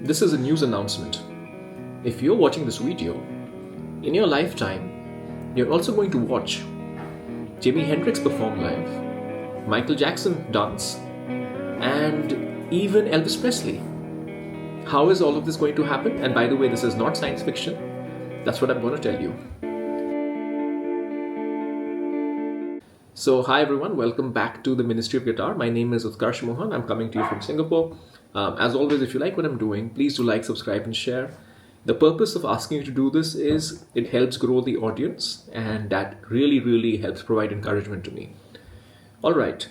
This is a news announcement. If you're watching this video, in your lifetime, you're also going to watch Jimi Hendrix perform live, Michael Jackson dance, and even Elvis Presley. How is all of this going to happen? And by the way, this is not science fiction. That's what I'm going to tell you. So, hi everyone, welcome back to the Ministry of Guitar. My name is Utkarsh Mohan. I'm coming to you from Singapore. As always, if you like what I'm doing, please do like, subscribe, and share. The purpose of asking you to do this is it helps grow the audience, and that really helps provide encouragement to me. All right,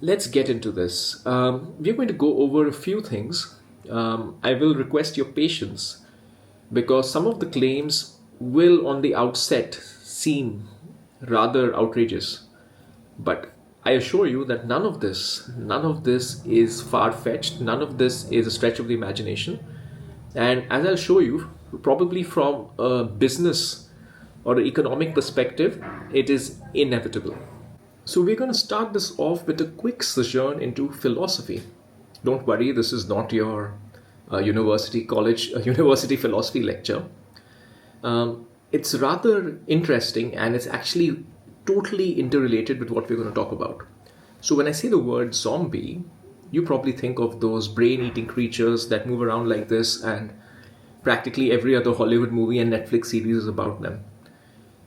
let's get into this. We're going to go over a few things. I will request your patience because some of the claims will on the outset seem rather outrageous. But I assure you that none of this is far-fetched. None of this is a stretch of the imagination. And as I'll show you, probably from a business or an economic perspective, it is inevitable. So we're going to start this off with a quick sojourn into philosophy. Don't worry, this is not your university philosophy lecture. It's rather interesting, and it's actually totally interrelated with what we're going to talk about. So when I say the word zombie, you probably think of those brain-eating creatures that move around like this, and practically every other Hollywood movie and Netflix series is about them.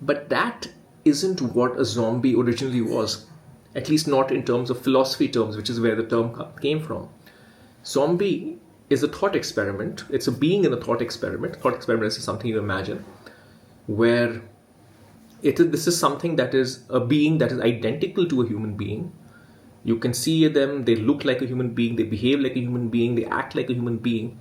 But that isn't what a zombie originally was, at least not in terms of philosophy terms, which is where the term came from. Zombie is a thought experiment. It's a being in a thought experiment. Thought experiment is something you imagine, where this is something that is a being that is identical to a human being. You can see them, they look like a human being, they behave like a human being, they act like a human being,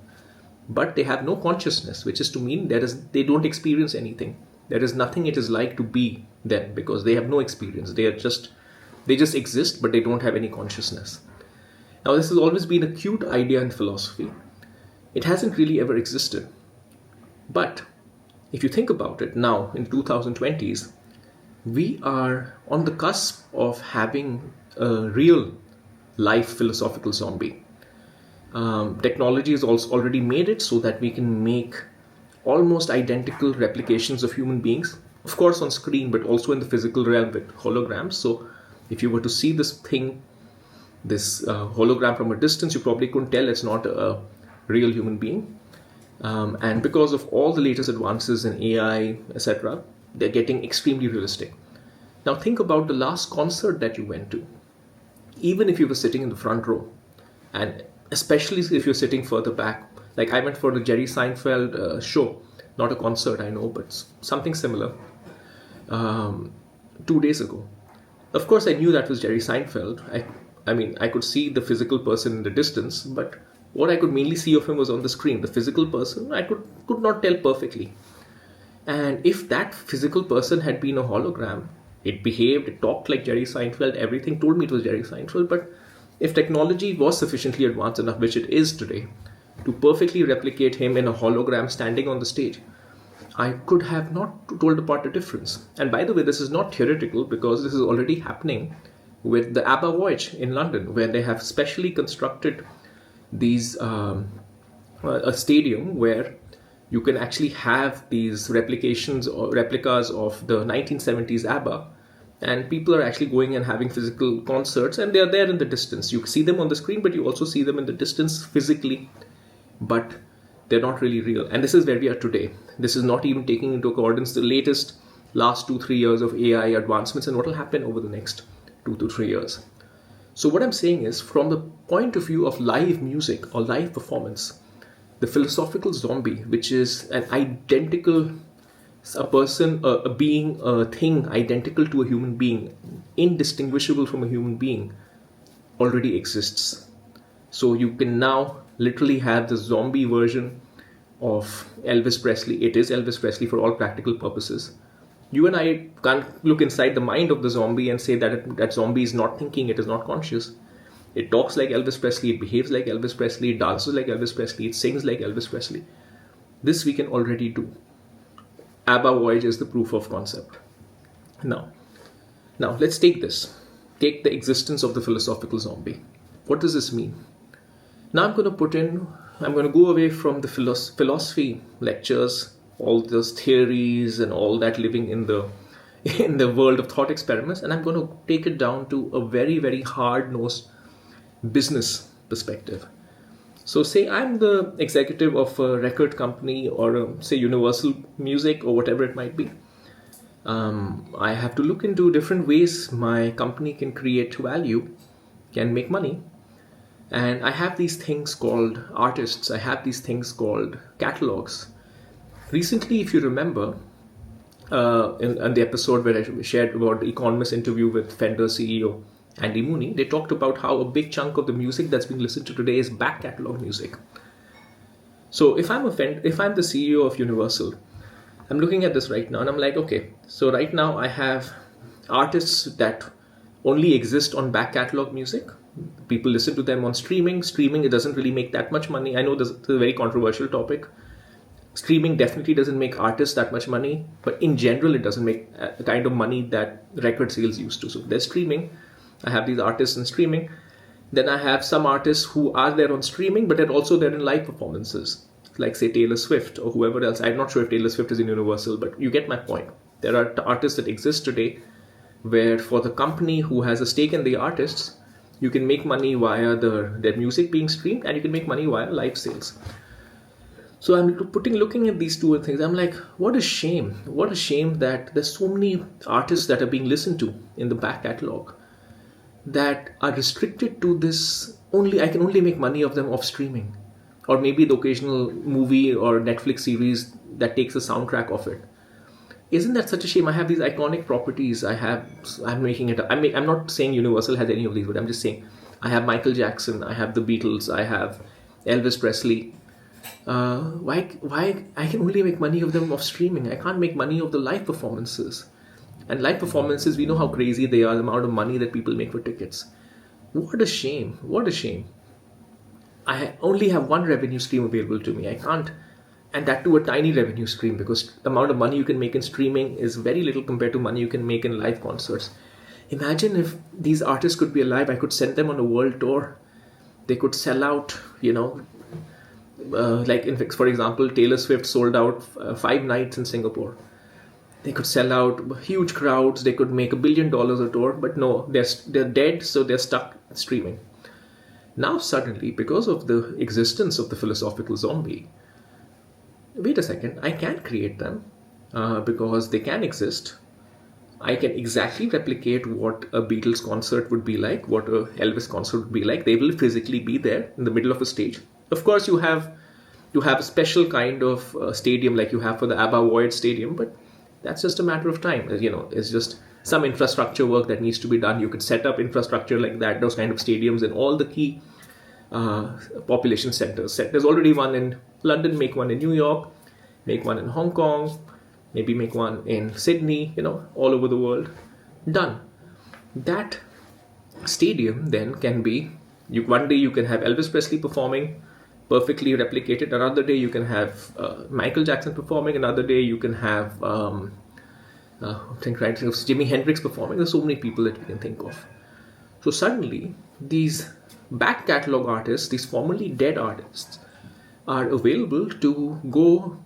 but they have no consciousness, which is to mean they don't experience anything. There is nothing it is like to be them because they have no experience. They just exist, but they don't have any consciousness. Now, this has always been a cute idea in philosophy. It hasn't really ever existed. But if you think about it now, in 2020s, we are on the cusp of having a real life philosophical zombie. Technology has also already made it so that we can make almost identical replications of human beings, of course on screen, but also in the physical realm with holograms. So if you were to see this hologram from a distance, you probably couldn't tell it's not a real human being. And because of all the latest advances in AI, etc., they're getting extremely realistic. Now think about the last concert that you went to. Even if you were sitting in the front row, and especially if you're sitting further back, like I went for the Jerry Seinfeld show, not a concert, I know, but something similar, 2 days ago. Of course, I knew that was Jerry Seinfeld. I could see the physical person in the distance, but what I could mainly see of him was on the screen. The physical person, I could not tell perfectly. And if that physical person had been a hologram, it behaved, it talked like Jerry Seinfeld, everything told me it was Jerry Seinfeld. But if technology was sufficiently advanced enough, which it is today, to perfectly replicate him in a hologram standing on the stage, I could have not told apart the difference. And by the way, this is not theoretical because this is already happening with the ABBA Voyage in London, where they have specially constructed these a stadium where you can actually have these replications or replicas of the 1970s ABBA, and people are actually going and having physical concerts, and they are there in the distance. You see them on the screen, but you also see them in the distance physically, but they're not really real. And this is where we are today. This is not even taking into account the last 2-3 years of AI advancements and what will happen over the next 2 to 3 years. So what I'm saying is, from the point of view of live music or live performance, the philosophical zombie, which is an identical, a person, a being, a thing identical to a human being, indistinguishable from a human being, already exists. So you can now literally have the zombie version of Elvis Presley. It is Elvis Presley for all practical purposes. You and I can't look inside the mind of the zombie and say that zombie is not thinking, it is not conscious. It talks like Elvis Presley, it behaves like Elvis Presley, it dances like Elvis Presley, it sings like Elvis Presley. This we can already do. ABBA Voyage is the proof of concept. Now let's take the existence of the philosophical zombie. What does this mean? Now I'm going to put in I'm going to go away from the philosophy lectures, all those theories and all that living in the in the world of thought experiments, and I'm going to take it down to a very, very hard-nosed business perspective. So say I'm the executive of a record company or say Universal Music or whatever it might be. I have to look into different ways my company can create value, can make money. And I have these things called artists. I have these things called catalogs. Recently, if you remember, in the episode where I shared about the Economist interview with Fender CEO Andy Mooney, they talked about how a big chunk of the music that's being listened to today is back catalog music. So if I'm the CEO of Universal, I'm looking at this right now and I'm like, okay, so right now I have artists that only exist on back catalog music. People listen to them on streaming. Streaming, it doesn't really make that much money. I know this is a very controversial topic. Streaming definitely doesn't make artists that much money, but in general, it doesn't make the kind of money that record sales used to. So there's streaming. I have these artists in streaming. Then I have some artists who are there on streaming, but they're also there in live performances, like say Taylor Swift or whoever else. I'm not sure if Taylor Swift is in Universal, but you get my point. There are artists that exist today where for the company who has a stake in the artists, you can make money via their music being streamed, and you can make money via live sales. So I'm looking at these two things. I'm like, what a shame. What a shame that there's so many artists that are being listened to in the back catalog that are restricted to this only. I can only make money of them off streaming, or maybe the occasional movie or Netflix series that takes a soundtrack of it. Isn't that such a shame? I have these iconic properties. I'm making it. I'm not saying Universal has any of these, but I'm just saying I have Michael Jackson, I have the Beatles, I have Elvis Presley. Why I can only make money of them off streaming? I can't make money of the live performances. And live performances, we know how crazy they are, the amount of money that people make for tickets. What a shame. What a shame. I only have one revenue stream available to me. I can't, and that too a tiny revenue stream, because the amount of money you can make in streaming is very little compared to money you can make in live concerts. Imagine if these artists could be alive. I could send them on a world tour. They could sell out, for example, Taylor Swift sold out 5 nights in Singapore. They could sell out huge crowds. They could make $1 billion a tour, but no, they're dead, so they're stuck streaming. Now suddenly, because of the existence of the philosophical zombie, wait a second, I can create them because they can exist. I can exactly replicate what a Beatles concert would be like, what a Elvis concert would be like. They will physically be there in the middle of a stage. Of course, you have a special kind of stadium like you have for the ABBA Void Stadium, but that's just a matter of time. It's just some infrastructure work that needs to be done. You could set up infrastructure like that, those kind of stadiums in all the key population centers. There's already one in London, make one in New York, make one in Hong Kong, maybe make one in Sydney, all over the world. Done. That stadium then can be, one day you can have Elvis Presley performing, perfectly replicated. Another day you can have Michael Jackson performing. Another day you can have Jimi Hendrix performing. There's so many people that we can think of. So suddenly these back catalog artists, these formerly dead artists, are available to go.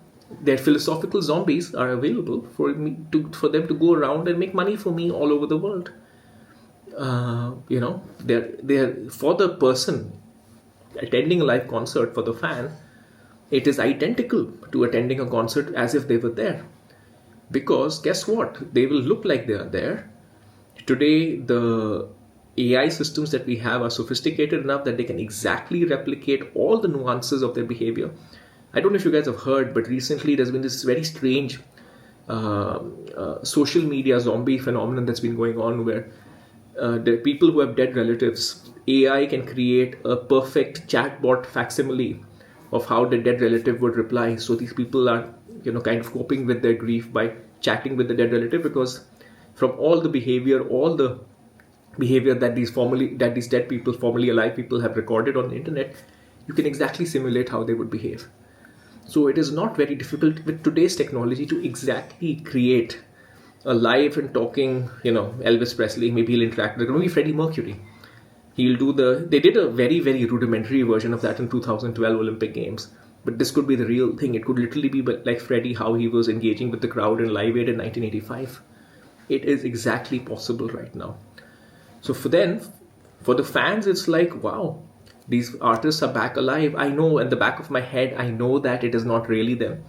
Their philosophical zombies are available for them to go around and make money for me all over the world. They're for the person attending a live concert, for the fan, it is identical to attending a concert as if they were there. Because guess what? They will look like they are there. Today, the AI systems that we have are sophisticated enough that they can exactly replicate all the nuances of their behavior. I don't know if you guys have heard, but recently there's been this very strange social media zombie phenomenon that's been going on where the people who have dead relatives, AI can create a perfect chatbot facsimile of how the dead relative would reply. So these people are, kind of coping with their grief by chatting with the dead relative, because from all the behavior that these dead people, formerly alive people, have recorded on the internet, you can exactly simulate how they would behave. So it is not very difficult with today's technology to exactly create a live and talking, Elvis Presley. Maybe he'll interact with maybe Freddie Mercury. He'll do they did a very, very rudimentary version of that in 2012 Olympic Games. But this could be the real thing. It could literally be like Freddie, how he was engaging with the crowd in Live Aid in 1985. It is exactly possible right now. So for the fans, it's like, wow, these artists are back alive. I know at the back of my head, I know that it is not really them.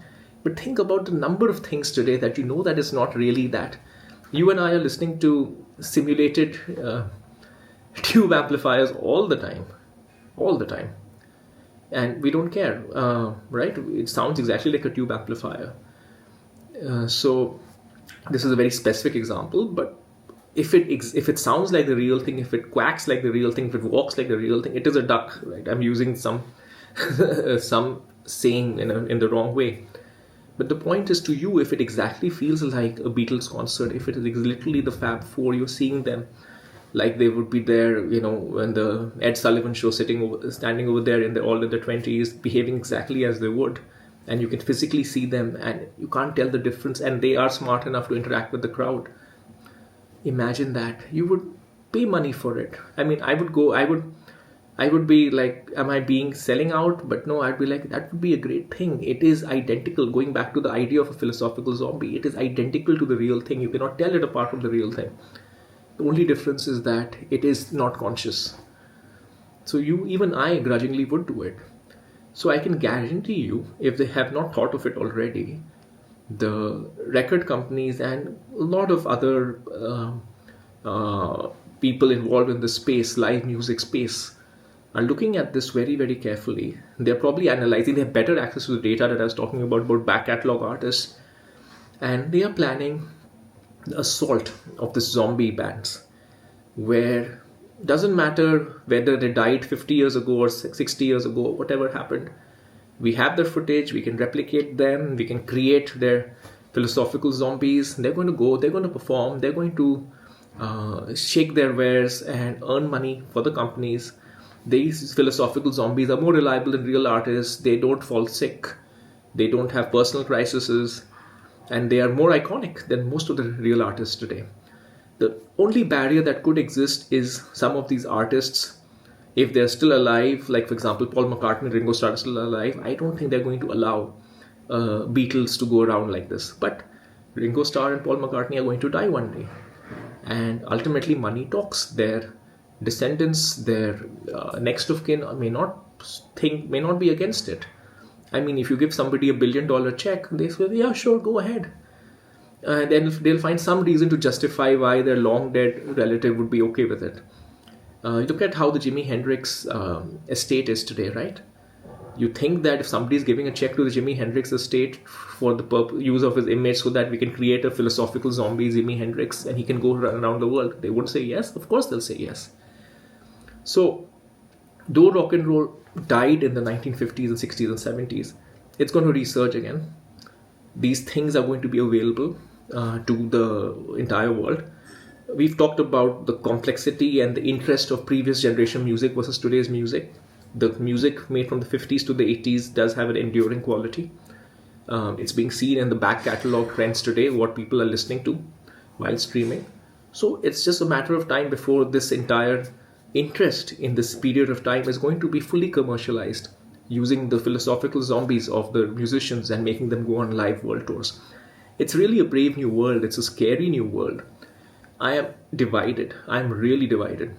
But think about the number of things today that you know that it's not really that. You and I are listening to simulated tube amplifiers all the time, and we don't care, right? It sounds exactly like a tube amplifier. So this is a very specific example, but if it sounds like the real thing, if it quacks like the real thing, if it walks like the real thing, it is a duck, right? I'm using some some saying in the wrong way. But the point is, to you, if it exactly feels like a Beatles concert, if it is literally the Fab Four, you're seeing them like they would be there, when the Ed Sullivan show, standing over there all in their 20s, behaving exactly as they would, and you can physically see them, and you can't tell the difference, and they are smart enough to interact with the crowd. Imagine that. You would pay money for it. I mean, I would be like, am I selling out? But no, I'd be like, that would be a great thing. It is identical. Going back to the idea of a philosophical zombie, it is identical to the real thing. You cannot tell it apart from the real thing. The only difference is that it is not conscious. So even I grudgingly would do it. So I can guarantee you, if they have not thought of it already, the record companies and a lot of other people involved in the space, live music space, are looking at this very, very carefully. They're probably analyzing. They have better access to the data that I was talking about back catalog artists. And they are planning the assault of the zombie bands, where doesn't matter whether they died 50 years ago or 60 years ago, whatever happened. We have their footage, we can replicate them, we can create their philosophical zombies. They're going to go, they're going to perform, they're going to shake their wares and earn money for the companies. These philosophical zombies are more reliable than real artists. They don't fall sick, they don't have personal crises, and they are more iconic than most of the real artists today. The only barrier that could exist is some of these artists, if they're still alive, like for example Paul McCartney and Ringo Starr are still alive, I don't think they're going to allow Beatles to go around like this. But Ringo Starr and Paul McCartney are going to die one day, and ultimately money talks. Their descendants, their next of kin may not be against it. I mean, if you give somebody $1 billion check, they say, yeah, sure, go ahead. And then they'll find some reason to justify why their long dead relative would be okay with it. Look at how the Jimi Hendrix estate is today, right? You think that if somebody is giving a check to the Jimi Hendrix estate for the use of his image so that we can create a philosophical zombie Jimi Hendrix and he can go around the world, they would say yes? Of course they'll say yes. So, though rock and roll died in the 1950s and 60s and 70s, it's going to resurge again. These things are going to be available to the entire world. We've talked about the complexity and the interest of previous generation music versus today's music. The music made from the 50s to the 80s does have an enduring quality. It's being seen in the back catalog trends today, what people are listening to while streaming. So it's just a matter of time before this entire interest in this period of time is going to be fully commercialized, using the philosophical zombies of the musicians and making them go on live world tours. It's really a brave new world. It's a scary new world. I am divided. I'm really divided.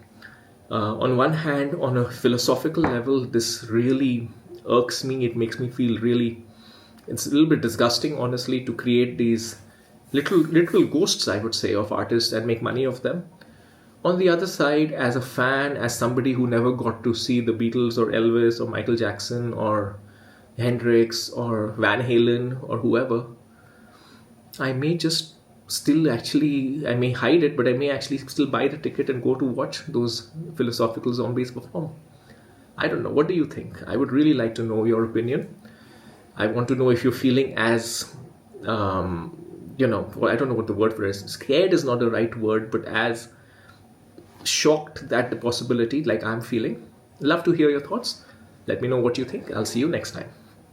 On one hand, on a philosophical level, this really irks me. It makes me feel it's a little bit disgusting, honestly, to create these little ghosts, I would say, of artists and make money of them. On the other side, as a fan, as somebody who never got to see the Beatles or Elvis or Michael Jackson or Hendrix or Van Halen or whoever, I may just I may hide it, but I may actually still buy the ticket and go to watch those philosophical zombies perform. I don't know. What do you think? I would really like to know your opinion. I want to know if you're feeling as, I don't know what the word for it is. Scared is not the right word, but as shocked at the possibility like I'm feeling. Love to hear your thoughts. Let me know what you think. I'll see you next time.